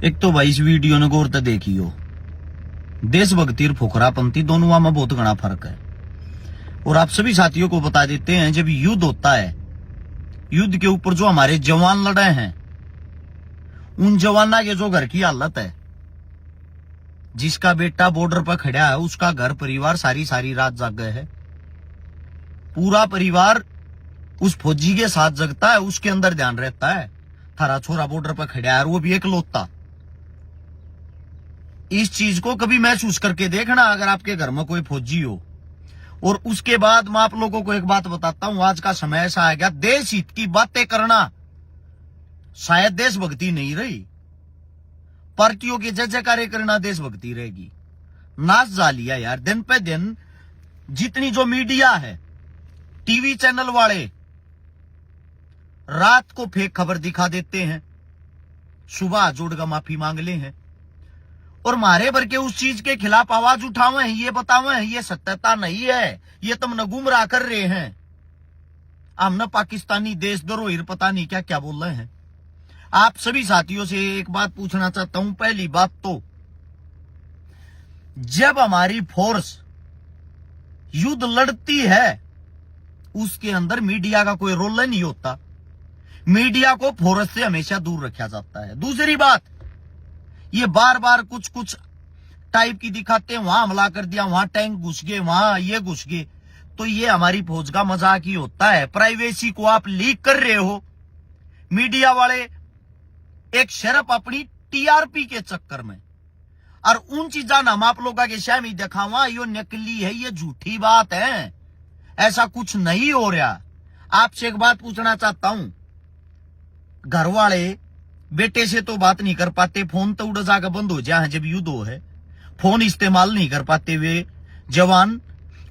एक तो भाई इस वीडियो ने गौर तो देखियो, देशभक्ति और फुकरापंथी दोनों में बहुत घना फर्क है। और आप सभी साथियों को बता देते हैं, जब युद्ध होता है, युद्ध के ऊपर जो हमारे जवान लड़े हैं, उन जवाना के जो घर की हालत है, जिसका बेटा बॉर्डर पर खड़ा है, उसका घर परिवार सारी रात जाग गए है। पूरा परिवार उस फौजी के साथ जगता है, उसके अंदर ध्यान रहता है थारा छोरा बॉर्डर पर खड़ा है, वो भी एकलौता। इस चीज को कभी महसूस करके देखना अगर आपके घर में कोई फौजी हो। और उसके बाद मैं आप लोगों को एक बात बताता हूं, आज का समय ऐसा आ गया, देश हित की बातें करना शायद देशभक्ति नहीं रही, पार्टियों की जय जयकारे करना देशभक्ति रहेगी। नाच जा लिया यार, दिन पे दिन जितनी जो मीडिया है, टीवी चैनल वाले रात को फेक खबर दिखा देते हैं, सुबह जोड़कर माफी मांग ले हैं और मारे भर के उस चीज के खिलाफ आवाज उठावे हैं, ये बतावे हैं ये सत्यता नहीं है, ये तुमने गुमराह कर रहे हैं, हमने पाकिस्तानी देशद्रोही पता नहीं क्या क्या बोल रहे हैं। आप सभी साथियों से एक बात पूछना चाहता हूं। पहली बात तो, जब हमारी फोर्स युद्ध लड़ती है, उसके अंदर मीडिया का कोई रोल नहीं होता, मीडिया को फोर्स से हमेशा दूर रखा जाता है। दूसरी बात, ये बार बार कुछ टाइप की दिखाते हैं, वहां हमला कर दिया, वहां टैंक घुस गए, वहां ये घुस गए, तो ये हमारी फौज का मजाक ही होता है। प्राइवेसी को आप लीक कर रहे हो, मीडिया वाले एक शर्फ अपनी टीआरपी के चक्कर में, और उन चीजा हम आप लोगों के सामने दिखावा, ये नकली है, ये झूठी बात है, ऐसा कुछ नहीं हो रहा। आपसे एक बात पूछना चाहता हूं, घर वाले बेटे से तो बात नहीं कर पाते, फोन तो उड़ जाकर बंद हो जाए जब युद्ध हो है, फोन इस्तेमाल नहीं कर पाते वे जवान,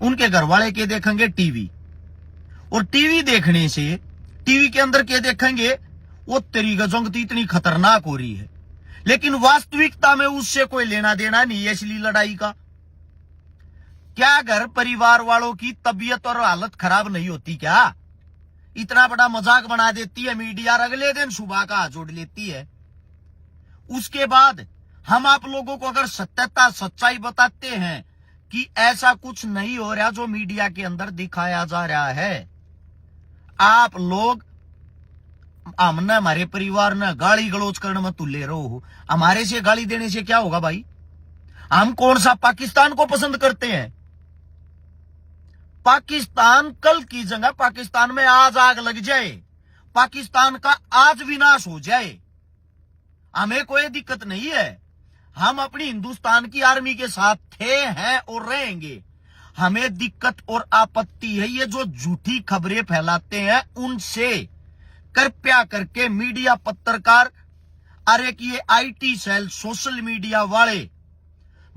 उनके घर वाले के देखेंगे टीवी, और टीवी देखने से, टीवी के अंदर के देखेंगे, वो तेरी जंग तो इतनी खतरनाक हो रही है, लेकिन वास्तविकता में उससे कोई लेना देना नहीं है इसलिए लड़ाई का। क्या घर परिवार वालों की तबीयत और हालत खराब नहीं होती क्या? इतना बड़ा मजाक बना देती है मीडिया, अगले दिन सुबह का हाथ जोड़ लेती है। उसके बाद हम आप लोगों को अगर सत्यता सच्चाई बताते हैं कि ऐसा कुछ नहीं हो रहा जो मीडिया के अंदर दिखाया जा रहा है, आप लोग हमने, हमारे परिवार ने गाली गलौज करने में तुले रहो। हमारे से गाली देने से क्या होगा भाई? हम कौन सा पाकिस्तान को पसंद करते हैं? पाकिस्तान कल की जगह पाकिस्तान में आज आग लग जाए, पाकिस्तान का आज विनाश हो जाए, हमें कोई दिक्कत नहीं है। हम अपनी हिंदुस्तान की आर्मी के साथ थे, हैं और रहेंगे। हमें दिक्कत और आपत्ति है ये जो झूठी खबरें फैलाते हैं उनसे। कृपया करके मीडिया, पत्रकार, अरे कि ये आईटी सेल, सोशल मीडिया वाले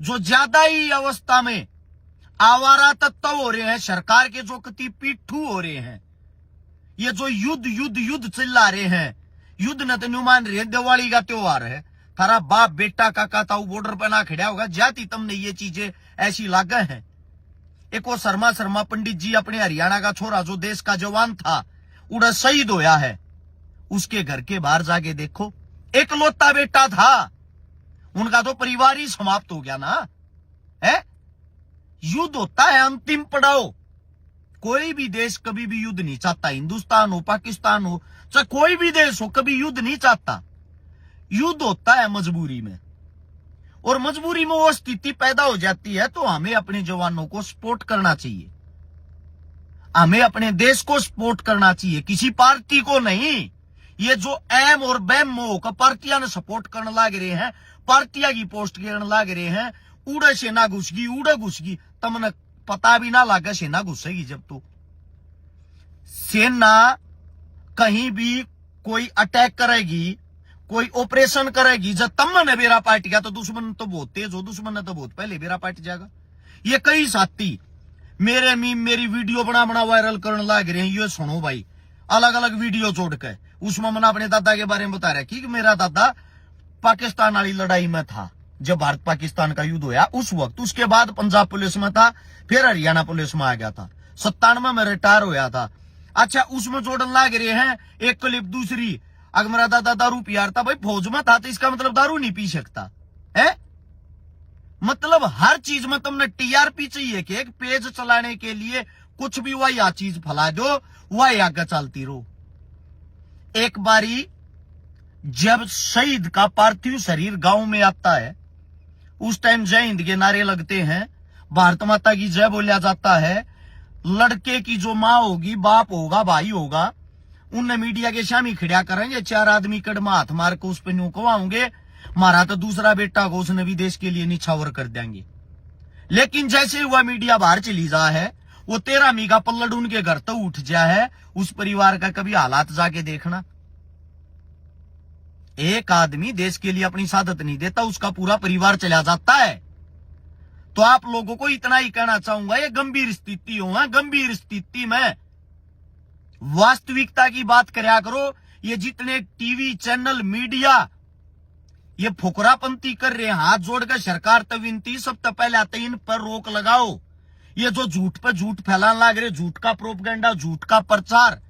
जो ज्यादा ही अवस्था में आवारा तत्व हो रहे हैं, सरकार के जो कति पिट्ठू हो रहे हैं, ये जो युद्ध चिल्ला रहे हैं, युद्ध न तो मान रहे, दिवाली का त्योहार है, थारा बाप बेटा काका ताऊ बॉर्डर पर ना खड़ा होगा, जाती तुमने ये चीजें ऐसी लागे हैं। एक वो शर्मा पंडित जी, अपने हरियाणा का छोरा जो देश का जवान था, उड़ा शहीद होया है, उसके घर के बाहर जाके देखो, एकलौता बेटा था, उनका तो परिवार ही समाप्त हो गया ना है। युद्ध होता है अंतिम पड़ाव। कोई भी देश कभी भी युद्ध नहीं चाहता, हिंदुस्तान हो, पाकिस्तान हो, चाहे कोई भी देश हो, कभी युद्ध नहीं चाहता। युद्ध होता है मजबूरी में, और मजबूरी में वो स्थिति पैदा हो जाती है तो हमें अपने जवानों को सपोर्ट करना चाहिए, हमें अपने देश को सपोर्ट करना चाहिए, किसी पार्टी को नहीं। ये जो एम और बैम मोह का पार्टियां ने सपोर्ट करने लग रहे हैं, पार्टियां की पोस्ट करने लग रहे हैं, उड़े सेना घुसगी, उड़े घुसगी, तुमने पता भी ना लगा सेना घुसेगी। जब तो सेना कहीं भी कोई अटैक करेगी, कोई ऑपरेशन करेगी, जब तुमने बेरा पार्टी का, तो दुश्मन तो बहुत तेज हो, दुश्मन ने तो बहुत पहले बेरा पार्टी जाएगा। ये कई साथी मेरे मीम, मेरी वीडियो बना वायरल करने लग रहे हैं, ये सुनो भाई, अलग अलग वीडियो जोड़ के, उसमें मैंने अपने दादा के बारे में बता रहा कि मेरा दादा पाकिस्तान वाली लड़ाई में था, जब भारत पाकिस्तान का युद्ध हुआ उस वक्त, उसके बाद पंजाब पुलिस में था, फिर हरियाणा पुलिस में आ गया था, 97 में रिटायर होया था। अच्छा, उसमें जोड़न लग रहे हैं एक क्लिप दूसरी, अगर मेरा दादा दारू पियारता भाई फौज में था तो इसका मतलब दारू नहीं पी सकता है। मतलब हर चीज में तुमने टीआरपी चाहिए कि एक पेज चलाने के लिए कुछ भी वह या चीज फैला दो, वह आगे चलती रहो। एक बारी जब शहीद का पार्थिव शरीर गांव में आता है, उस टाइम जय हिंद के नारे लगते हैं, भारत माता की जय बोला जाता है। लड़के की जो माँ होगी, बाप होगा, भाई होगा, उनने मीडिया के सामने खड़ा करेंगे, 4 आदमी कड़मा हाथ मार के उस पर न्यू कवाओगे, मारा तो दूसरा बेटा को उसने भी देश के लिए निछावर कर देंगे। लेकिन जैसे हुआ मीडिया बाहर चली जा है, वो 13 मी का पल्लड़ उनके घर तो उठ जा है, उस परिवार का कभी हालात जाके देखना। एक आदमी देश के लिए अपनी सादत नहीं देता, उसका पूरा परिवार चला जाता है। तो आप लोगों को इतना ही कहना चाहूंगा, ये गंभीर स्थिति हो, गंभीर स्थिति में वास्तविकता की बात करया करो। ये जितने टीवी चैनल मीडिया ये फुकरापंती कर रहे हैं, हाथ जोड़कर सरकार तो विनती, सबसे पहले आते इन पर रोक लगाओ। ये जो झूठ पर झूठ फैलाने लग रहे, झूठ का प्रोपगेंडा, झूठ का प्रचार,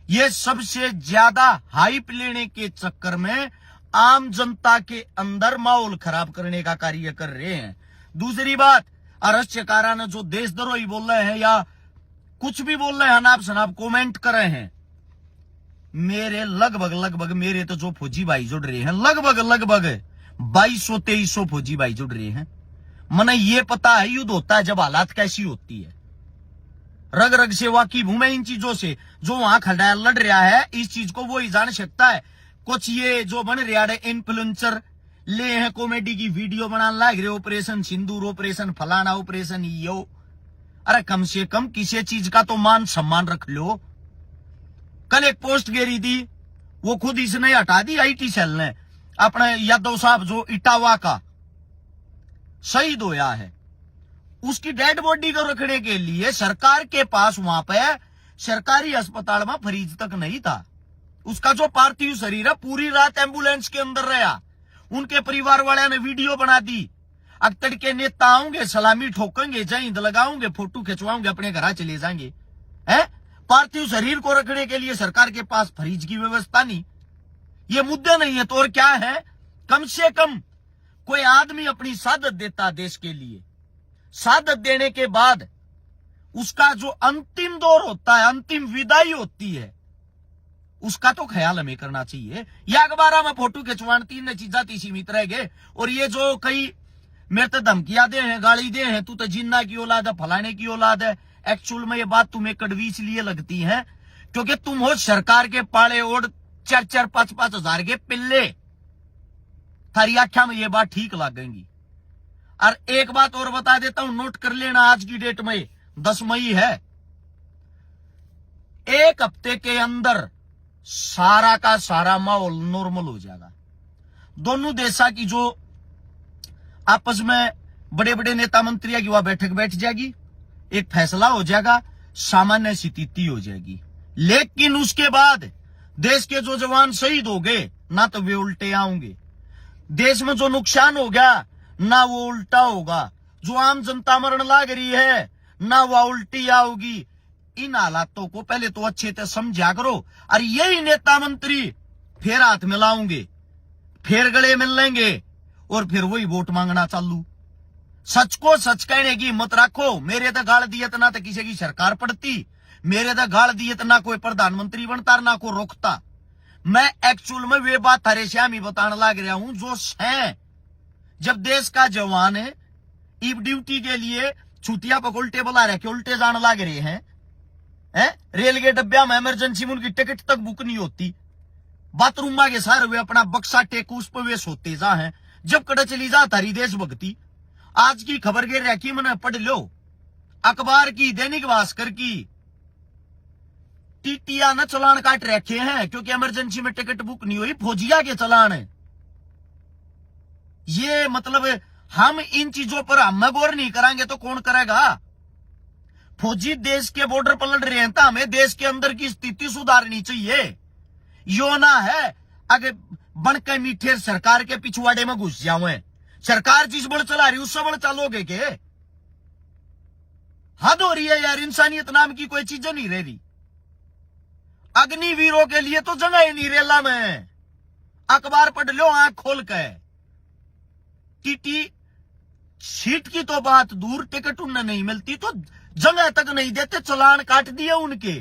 ये सबसे ज्यादा हाइप लेने के चक्कर में आम जनता के अंदर माहौल खराब करने का कार्य कर रहे हैं। दूसरी बात, अरस्यकारा ने जो देशद्रोही बोल रहे हैं या कुछ भी बोल रहे हैं, अनाप शनाप कमेंट कर रहे हैं, मेरे लगभग मेरे तो जो फौजी भाई जुड़ रहे हैं, लगभग 2200-2300 फौजी भाई जुड़ रहे हैं। मने ये पता है युद्ध होता है जब हालात कैसी होती है। रग रग से वाकिफ हूं मैं इन चीजों से। जो वहां खड़ा लड़ रहा है, इस चीज को वो ही जान सकता है। कुछ ये जो बन रहा है इन्फ्लुएंसर ले हैं, कॉमेडी की वीडियो बनाने लग रहे, ऑपरेशन सिंदूर, ऑपरेशन फलाना, ऑपरेशन यो। अरे कम से कम किसी चीज का तो मान सम्मान रख लो। कल एक पोस्ट गिरी थी, वो खुद इसने हटा दी, आईटी सेल ने। अपने यादव साहब जो इटावा का शहीद होया है, उसकी डेड बॉडी को रखने के लिए सरकार के पास वहां पे सरकारी अस्पताल में फ्रिज तक नहीं था। उसका जो पार्थिव शरीर है पूरी रात एम्बुलेंस के अंदर रहा। उनके परिवार वाले ने वीडियो बना दी, अख्तर के नेता आऊंगे, सलामी ठोकेंगे, जय हिंद लगाऊंगे, फोटो खिंचवाऊंगे, अपने घर चले जाएंगे। है पार्थिव शरीर को रखने के लिए सरकार के पास फ्रिज की व्यवस्था नहीं। ये मुद्दा नहीं है तो और क्या है। कम से कम कोई आदमी अपनी शहादत देता देश के लिए, शहादत देने के बाद उसका जो अंतिम दौर होता है, अंतिम विदाई होती है, उसका तो ख्याल हमें करना चाहिए। या अखबार में फोटो खिंचवान 3 चीजा सीमित रह गए। और ये जो कई मेरे तो धमकियां दे हैं, गाली दे हैं, तू तो जिन्ना की औलाद है, फलाने की औलाद है, एक्चुअल में ये बात तुम्हें कड़वी इसलिए लगती है क्योंकि तुम हो सरकार के पाले और 4-5 हजार के पिल्ले। थारी आख्या में ये बात ठीक लगेंगी। और एक बात और बता देता हूं, नोट कर लेना, आज की डेट में 10 मई है। 1 हफ्ते के अंदर सारा का सारा माहौल नॉर्मल हो जाएगा। दोनों देशा की जो आपस में बड़े बड़े नेता मंत्रियों की वहां बैठक बैठ जाएगी, एक फैसला हो जाएगा, सामान्य स्थिति हो जाएगी। लेकिन उसके बाद देश के जो जवान शहीद हो गए, ना तो वे उल्टे आएंगे। देश में जो नुकसान हो गया, ना वो उल्टा होगा। जो आम जनता मरण लाग रही है, ना वो उल्टी आओगी। इन हालातों को पहले तो अच्छे से समझा करो। और यही नेता मंत्री फिर हाथ मिलाओगे, फिर गले मिल लेंगे और फिर वही वोट मांगना चालू। सच को सच कहने की हिम्मत रखो। मेरे तो गाल दिए ना तो किसी की सरकार पड़ती, मेरे तो गाल दिए ना कोई प्रधानमंत्री बनता, ना कोई रोकता। मैं एक्चुअल में वे बात थारे श्याम ही बताने लग रहा हूं जो है। जब देश का जवान है ईब ड्यूटी के लिए छुट्टियां पर उल्टे बुला रहे, उल्टे जाने लग रहे हैं, रेल के डब्बा में इमरजेंसी में उनकी टिकट तक बुक नहीं होती। बाथरूम के सारे वे अपना बक्सा टेक उस पर वे सोते जा हैं। जब कड़ा चली जा थारी देशभक्ति। आज की खबर गिर रखी, मैंने पढ़ लो, अखबार की, दैनिक भास्कर की। टीटिया न चलान काट रखे हैं क्योंकि इमरजेंसी में टिकट बुक नहीं हुई, फौजिया के चलान है। ये मतलब हम इन चीजों पर हम गौर नहीं करेंगे तो कौन करेगा। फौजी देश के बॉर्डर पर लड़ रहे हैं तो हमें देश के अंदर की स्थिति सुधारनी चाहिए। यो ना है अगर बनकर मीठे सरकार के पिछवाड़े में घुस जाओ। सरकार जिस बड़ चला रही उससे बड़ चलोगे के? हद हो रही है यार, इंसानियत नाम की कोई चीज नहीं रह रही। अग्निवीरों के लिए तो जगह ही नहीं रेला में। अखबार पढ़ लो आंख खोल के। टीटी सीट की तो बात दूर, टिकट उन्हें नहीं मिलती तो जगह तक नहीं देते, चलान काट दिए उनके।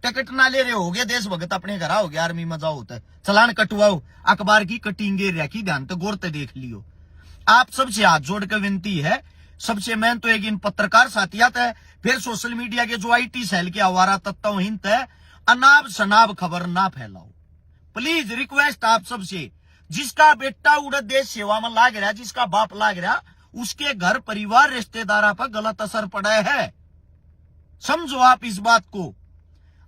टिकट ना ले रहे हो गए देशभक्त अपने घर हो गया, आर्मी में जाओ होता है, चलान कटवाओ। अखबार की कटिंगे रखी, ध्यान तो गौरते देख लियो। आप सबसे हाथ जोड़ कर विनती है, सबसे मेन तो एक इन पत्रकार साथियात है, फिर सोशल मीडिया के जो IT सेल के आवारा तत्वहीन है, अनाब शनाब खबर ना फैलाओ। प्लीज रिक्वेस्ट आप सबसे, जिसका बेटा उड़द देश सेवा में लाग रहा, जिसका बाप लाग रहा, उसके घर परिवार रिश्तेदारा पर गलत असर पड़ा है, समझो आप इस बात को।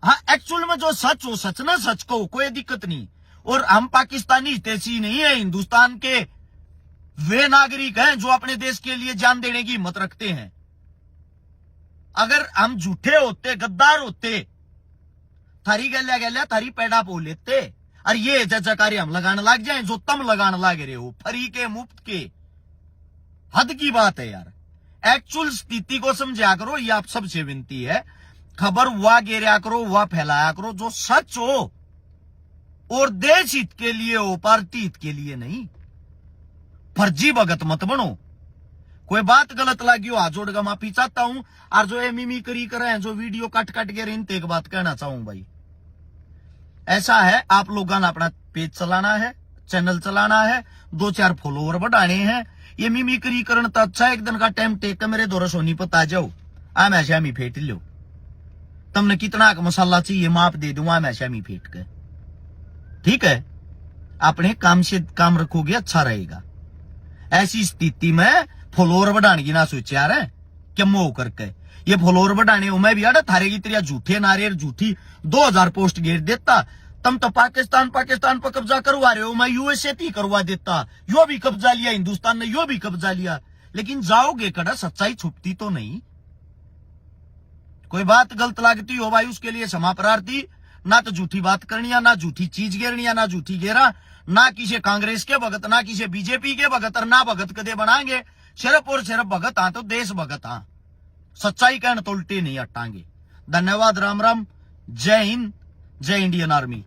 हाँ, एक्चुअल में जो सच हो सच ना सच को, कोई दिक्कत नहीं। और हम पाकिस्तानी हितैषी नहीं है, हिंदुस्तान के वे नागरिक हैं जो अपने देश के लिए जान देने की हिम्मत रखते हैं। अगर हम झूठे होते, गद्दार होते, थारी गल्या गल्या थारी पैड़ा पो लेते। और ये जजकारी हम लगाने लग जाए जो तुम लगाने लग रहे हो, फ्री के मुफ्त के। हद की बात है यार, एक्चुअल स्थिति को समझा करो, ये आप सबसे विनती है। खबर वह गेरा करो, वह फैलाया करो जो सच हो और देश हित के लिए हो, पार्टी हित के लिए नहीं। फर्जी भगत मत बनो। कोई बात गलत लगी हो हाथ जोड़ कर माफी चाहता हूं। और जो मिमिक्री कर रहे हैं, जो वीडियो काट काट के इनते एक बात कहना चाहूं भाई, ऐसा है आप लोगों ने अपना पेज चलाना है, चैनल चलाना है, 2-4 फॉलोवर बढ़ाने हैं। ये मिमिक्री करना तो अच्छा, एक दिन का टाइम टेक कर मेरे दौरा सोनी पता जाओ, आम ऐसा मी फेट लो। तुमने कितना मसाला चाहिए माप दे दूंगा, आम ऐसा मी फेट के। ठीक है, अपने काम से काम रखोगे अच्छा रहेगा। ऐसी स्थिति में फॉलोवर बढ़ाने की ना सोचे यार, क्या मोह करके ये फॉलोवर बढ़ाने हो। मैं भी यार थारे की तरह झूठे नारे झूठी 2000 पोस्ट घेर देता। तुम तो पाकिस्तान पर कब्जा करवा रहे हो, मैं USA भी करवा देता। यो भी कब्जा लिया हिंदुस्तान ने, यो भी कब्जा लिया, लेकिन जाओगे कड़ा, सच्चाई छुपती तो नहीं। कोई बात गलत लगती हो भाई, उसके लिए क्षमा प्रार्थी। ना तो झूठी बात करनी, ना झूठी चीज घेरनी, ना झूठी घेरा, ना किसी कांग्रेस के भगत, ना किसी BJP के भगत, और ना भगत कदे बनाएंगे। सिर्फ और सिर्फ भगत हाँ तो देश भगत हाँ, सच्चाई कहने तो उल्टी नहीं हटाएंगे। धन्यवाद, राम राम, जय हिंद, जय इंडियन आर्मी।